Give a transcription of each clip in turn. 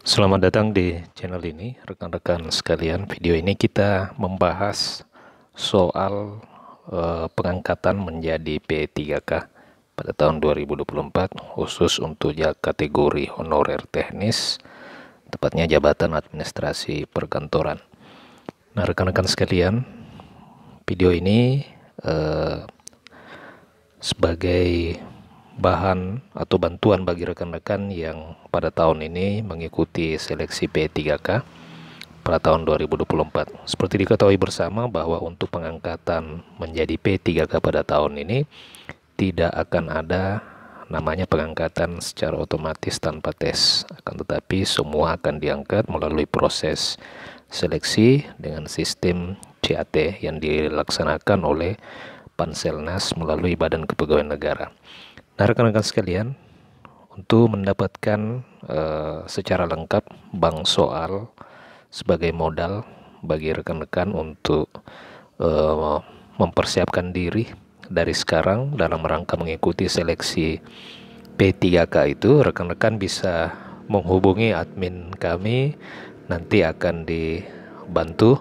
Selamat datang di channel ini, rekan-rekan sekalian. Video ini kita membahas soal pengangkatan menjadi P3K pada tahun 2024, khusus untuk kategori honorer teknis, tepatnya jabatan administrasi perkantoran. Nah, rekan-rekan sekalian, video ini sebagai bahan atau bantuan bagi rekan-rekan yang pada tahun ini mengikuti seleksi P3K pada tahun 2024. Seperti diketahui bersama bahwa untuk pengangkatan menjadi P3K pada tahun ini tidak akan ada namanya pengangkatan secara otomatis tanpa tes, akan tetapi semua akan diangkat melalui proses seleksi dengan sistem CAT yang dilaksanakan oleh Panselnas melalui Badan Kepegawaian Negara. Nah, rekan-rekan sekalian, untuk mendapatkan secara lengkap bank soal sebagai modal bagi rekan-rekan untuk mempersiapkan diri dari sekarang dalam rangka mengikuti seleksi P3K itu, rekan-rekan bisa menghubungi admin kami, nanti akan dibantu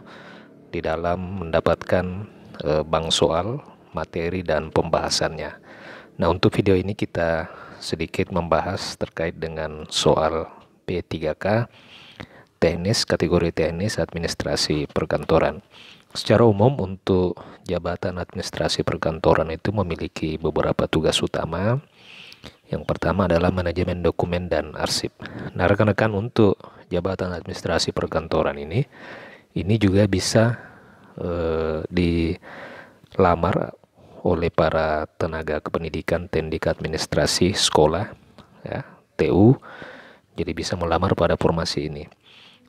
di dalam mendapatkan bank soal, materi dan pembahasannya. Nah, untuk video ini kita sedikit membahas terkait dengan soal P3K teknis, kategori teknis administrasi perkantoran. Secara umum untuk jabatan administrasi perkantoran itu memiliki beberapa tugas utama. Yang pertama adalah manajemen dokumen dan arsip. Nah, rekan-rekan, untuk jabatan administrasi perkantoran ini juga bisa dilamar oleh para tenaga kependidikan teknik administrasi sekolah, ya, TU. Jadi bisa melamar pada formasi ini.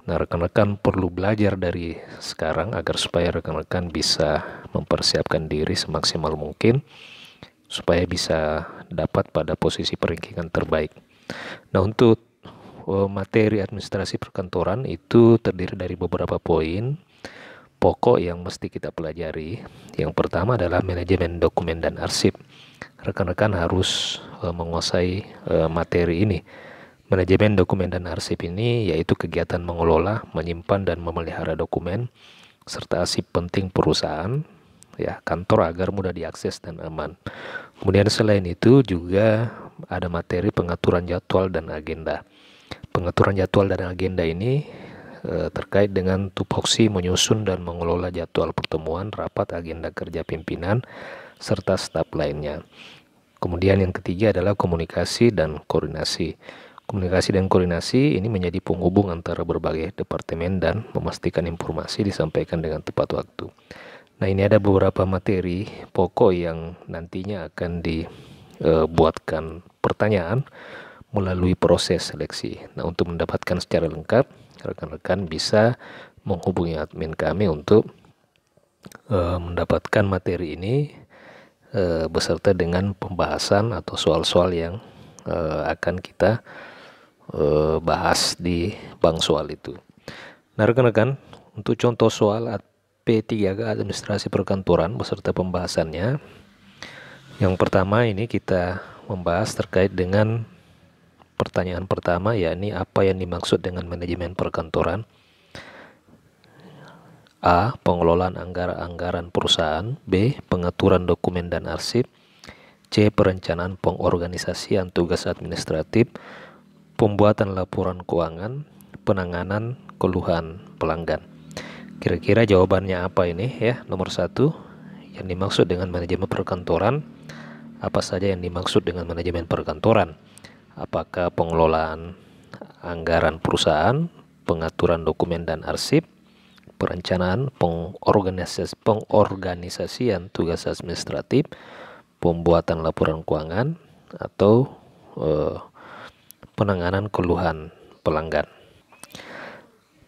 Nah, rekan-rekan perlu belajar dari sekarang agar supaya rekan-rekan bisa mempersiapkan diri semaksimal mungkin supaya bisa dapat pada posisi peringkat terbaik. Nah, untuk materi administrasi perkantoran itu terdiri dari beberapa poin pokok yang mesti kita pelajari. Yang pertama adalah manajemen dokumen dan arsip. Rekan-rekan harus menguasai materi ini. Manajemen dokumen dan arsip ini yaitu kegiatan mengelola, menyimpan dan memelihara dokumen serta arsip penting perusahaan, ya, kantor agar mudah diakses dan aman. Kemudian selain itu juga ada materi pengaturan jadwal dan agenda. Pengaturan jadwal dan agenda ini terkait dengan tupoksi menyusun dan mengelola jadwal pertemuan, rapat, agenda kerja pimpinan, serta staf lainnya. Kemudian yang ketiga adalah komunikasi dan koordinasi. Komunikasi dan koordinasi ini menjadi penghubung antara berbagai departemen dan memastikan informasi disampaikan dengan tepat waktu. Nah, ini ada beberapa materi pokok yang nantinya akan dibuatkan pertanyaan melalui proses seleksi. Nah, untuk mendapatkan secara lengkap, rekan-rekan bisa menghubungi admin kami untuk mendapatkan materi ini beserta dengan pembahasan atau soal-soal yang akan kita bahas di bank soal itu. Nah, rekan-rekan, untuk contoh soal P3K administrasi perkantoran beserta pembahasannya, yang pertama ini kita membahas terkait dengan pertanyaan pertama, yakni apa yang dimaksud dengan manajemen perkantoran. A. Pengelolaan anggaran perusahaan. B. Pengaturan dokumen dan arsip. C. Perencanaan pengorganisasian tugas administratif, pembuatan laporan keuangan, penanganan keluhan pelanggan. Kira-kira jawabannya apa ini, ya? Nomor 1, yang dimaksud dengan manajemen perkantoran. Apa saja yang dimaksud dengan manajemen perkantoran? Apakah pengelolaan anggaran perusahaan, pengaturan dokumen dan arsip, perencanaan pengorganisasian tugas administratif, pembuatan laporan keuangan, atau penanganan keluhan pelanggan?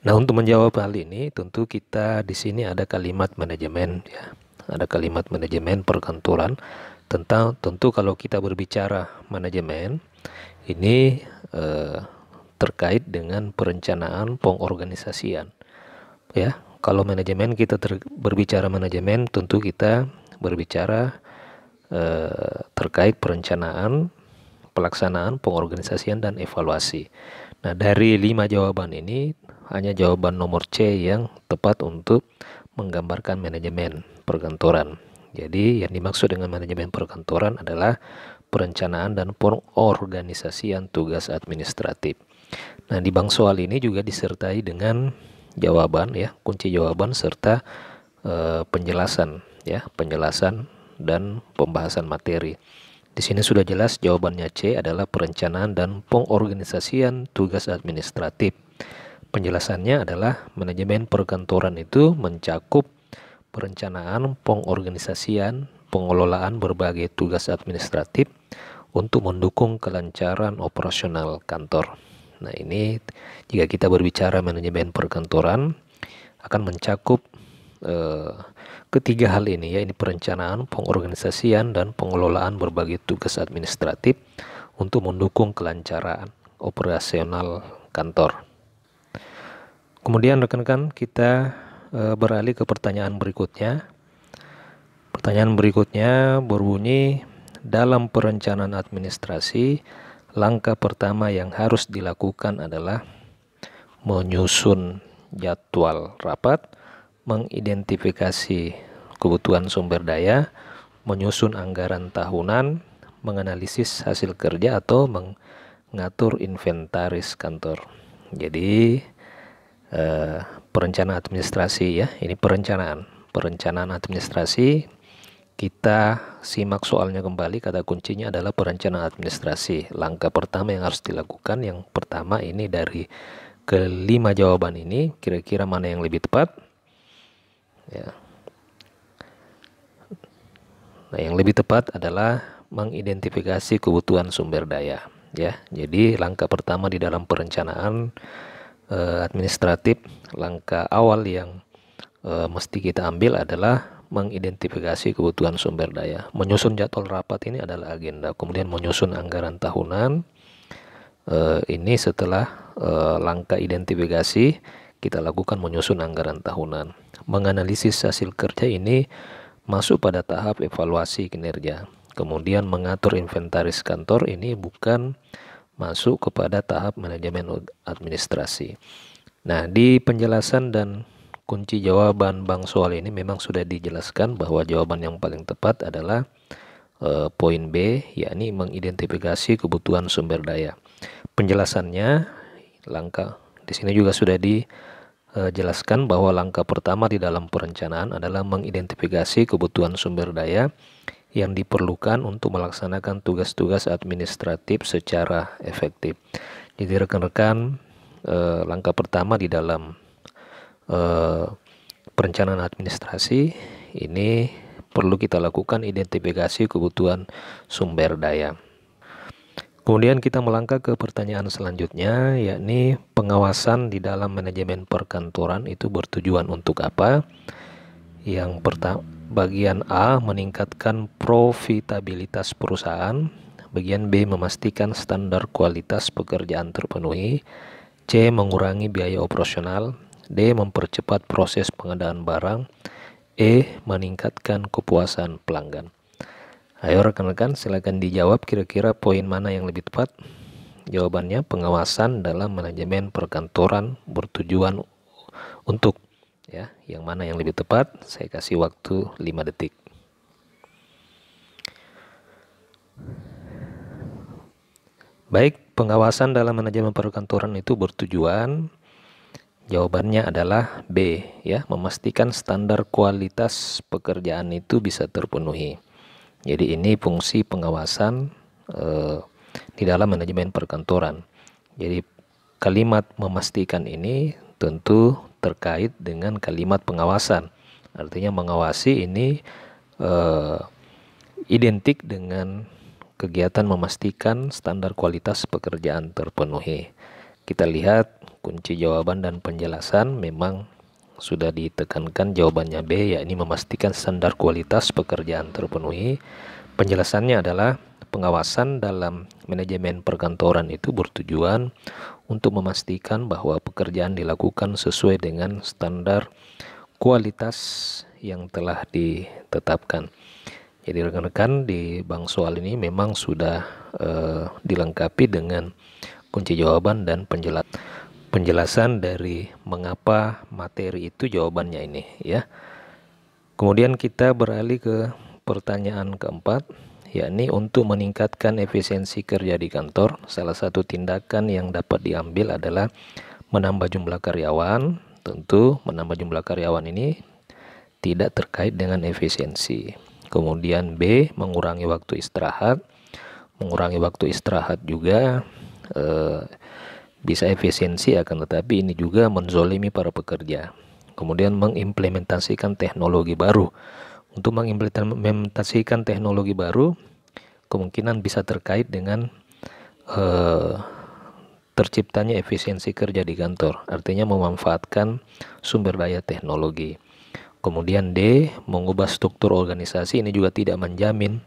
Nah, untuk menjawab hal ini tentu kita di sini ada kalimat manajemen, ya. Ada kalimat manajemen perkantoran. Tentu kalau kita berbicara manajemen ini terkait dengan perencanaan pengorganisasian, ya. Kalau manajemen kita berbicara manajemen, tentu kita berbicara terkait perencanaan, pelaksanaan, pengorganisasian dan evaluasi. Nah, dari 5 jawaban ini hanya jawaban nomor C yang tepat untuk menggambarkan manajemen perkantoran. Jadi yang dimaksud dengan manajemen perkantoran adalah perencanaan dan pengorganisasian tugas administratif. Nah, di bank soal ini juga disertai dengan jawaban ya, kunci jawaban serta penjelasan ya, penjelasan dan pembahasan materi. Di sini sudah jelas jawabannya C adalah perencanaan dan pengorganisasian tugas administratif. Penjelasannya adalah manajemen perkantoran itu mencakup perencanaan, pengorganisasian, pengelolaan berbagai tugas administratif untuk mendukung kelancaran operasional kantor. Nah, ini jika kita berbicara manajemen perkantoran akan mencakup ketiga hal ini, yaitu perencanaan, pengorganisasian, dan pengelolaan berbagai tugas administratif untuk mendukung kelancaran operasional kantor. Kemudian rekan-rekan, kita beralih ke pertanyaan berikutnya. Pertanyaan berikutnya berbunyi, dalam perencanaan administrasi, langkah pertama yang harus dilakukan adalah menyusun jadwal rapat, mengidentifikasi kebutuhan sumber daya, menyusun anggaran tahunan, menganalisis hasil kerja, atau mengatur inventaris kantor. Jadi perencanaan administrasi ya, ini perencanaan administrasi. Kita simak soalnya kembali. Kata kuncinya adalah perencanaan administrasi. Langkah pertama yang harus dilakukan, yang pertama ini dari kelima jawaban ini, kira-kira mana yang lebih tepat? Ya. Nah, yang lebih tepat adalah mengidentifikasi kebutuhan sumber daya. Ya, jadi langkah pertama di dalam perencanaan administratif, langkah awal yang mesti kita ambil adalah mengidentifikasi kebutuhan sumber daya. Menyusun jadwal rapat ini adalah agenda. Kemudian menyusun anggaran tahunan. Ini setelah langkah identifikasi, kita lakukan menyusun anggaran tahunan. Menganalisis hasil kerja ini masuk pada tahap evaluasi kinerja. Kemudian mengatur inventaris kantor ini bukan masuk kepada tahap manajemen administrasi. Nah, di penjelasan dan kunci jawaban bank soal ini memang sudah dijelaskan bahwa jawaban yang paling tepat adalah poin B, yakni mengidentifikasi kebutuhan sumber daya. Penjelasannya, langkah di sini juga sudah dijelaskan bahwa langkah pertama di dalam perencanaan adalah mengidentifikasi kebutuhan sumber daya yang diperlukan untuk melaksanakan tugas-tugas administratif secara efektif. Jadi rekan-rekan, langkah pertama di dalam perencanaan administrasi ini perlu kita lakukan identifikasi kebutuhan sumber daya. Kemudian kita melangkah ke pertanyaan selanjutnya, yakni pengawasan di dalam manajemen perkantoran itu bertujuan untuk apa? Yang pertama, bagian A, meningkatkan profitabilitas perusahaan. Bagian B, memastikan standar kualitas pekerjaan terpenuhi. C, mengurangi biaya operasional. D, mempercepat proses pengadaan barang. E, meningkatkan kepuasan pelanggan. Ayo rekan-rekan, silakan dijawab kira-kira poin mana yang lebih tepat. Jawabannya, pengawasan dalam manajemen perkantoran bertujuan untuk, ya, yang mana yang lebih tepat? Saya kasih waktu 5 detik. Baik, pengawasan dalam manajemen perkantoran itu bertujuan, jawabannya adalah B, ya, memastikan standar kualitas pekerjaan itu bisa terpenuhi. Jadi ini fungsi pengawasan di dalam manajemen perkantoran. Jadi kalimat memastikan ini tentu terkait dengan kalimat pengawasan. Artinya mengawasi ini identik dengan kegiatan memastikan standar kualitas pekerjaan terpenuhi. Kita lihat kunci jawaban dan penjelasan memang sudah ditekankan jawabannya B, yakni memastikan standar kualitas pekerjaan terpenuhi. Penjelasannya adalah pengawasan dalam manajemen perkantoran itu bertujuan untuk memastikan bahwa pekerjaan dilakukan sesuai dengan standar kualitas yang telah ditetapkan. Jadi rekan-rekan, di bank soal ini memang sudah dilengkapi dengan kunci jawaban dan penjelasan dari mengapa materi itu jawabannya ini ya. Kemudian kita beralih ke pertanyaan keempat, yakni untuk meningkatkan efisiensi kerja di kantor, salah satu tindakan yang dapat diambil adalah menambah jumlah karyawan. Tentu menambah jumlah karyawan ini tidak terkait dengan efisiensi. Kemudian B, mengurangi waktu istirahat. Mengurangi waktu istirahat juga bisa efisiensi, akan tetapi ini juga menzolimi para pekerja. Kemudian mengimplementasikan teknologi baru. Untuk mengimplementasikan teknologi baru kemungkinan bisa terkait dengan terciptanya efisiensi kerja di kantor, artinya memanfaatkan sumber daya teknologi. Kemudian D, mengubah struktur organisasi. Ini juga tidak menjamin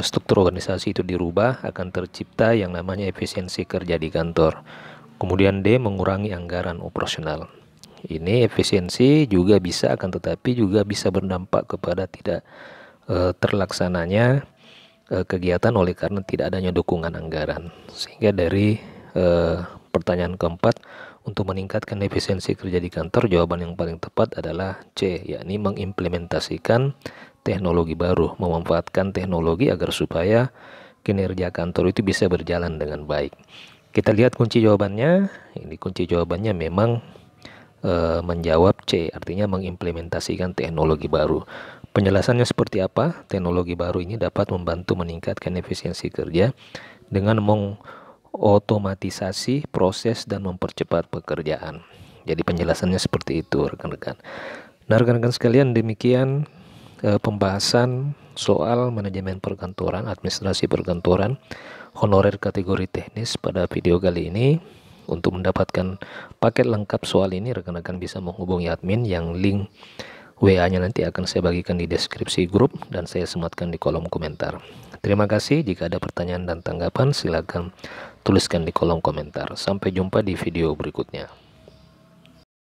struktur organisasi itu dirubah, akan tercipta yang namanya efisiensi kerja di kantor. Kemudian D, mengurangi anggaran operasional. Ini efisiensi juga bisa, akan tetapi juga bisa berdampak kepada tidak terlaksananya kegiatan oleh karena tidak adanya dukungan anggaran. Sehingga dari pertanyaan keempat, untuk meningkatkan efisiensi kerja di kantor, jawaban yang paling tepat adalah C, yakni mengimplementasikan teknologi baru, memanfaatkan teknologi agar supaya kinerja kantor itu bisa berjalan dengan baik. Kita lihat kunci jawabannya. Ini kunci jawabannya memang menjawab C, artinya mengimplementasikan teknologi baru. Penjelasannya seperti apa? Teknologi baru ini dapat membantu meningkatkan efisiensi kerja dengan mengotomatisasi proses dan mempercepat pekerjaan. Jadi penjelasannya seperti itu, rekan-rekan. Nah, rekan-rekan sekalian, demikian pembahasan soal manajemen perkantoran, administrasi perkantoran, honorer kategori teknis pada video kali ini. Untuk mendapatkan paket lengkap soal ini, rekan-rekan bisa menghubungi admin yang link WA-nya nanti akan saya bagikan di deskripsi grup dan saya sematkan di kolom komentar. Terima kasih. Jika ada pertanyaan dan tanggapan, silakan tuliskan di kolom komentar. Sampai jumpa di video berikutnya.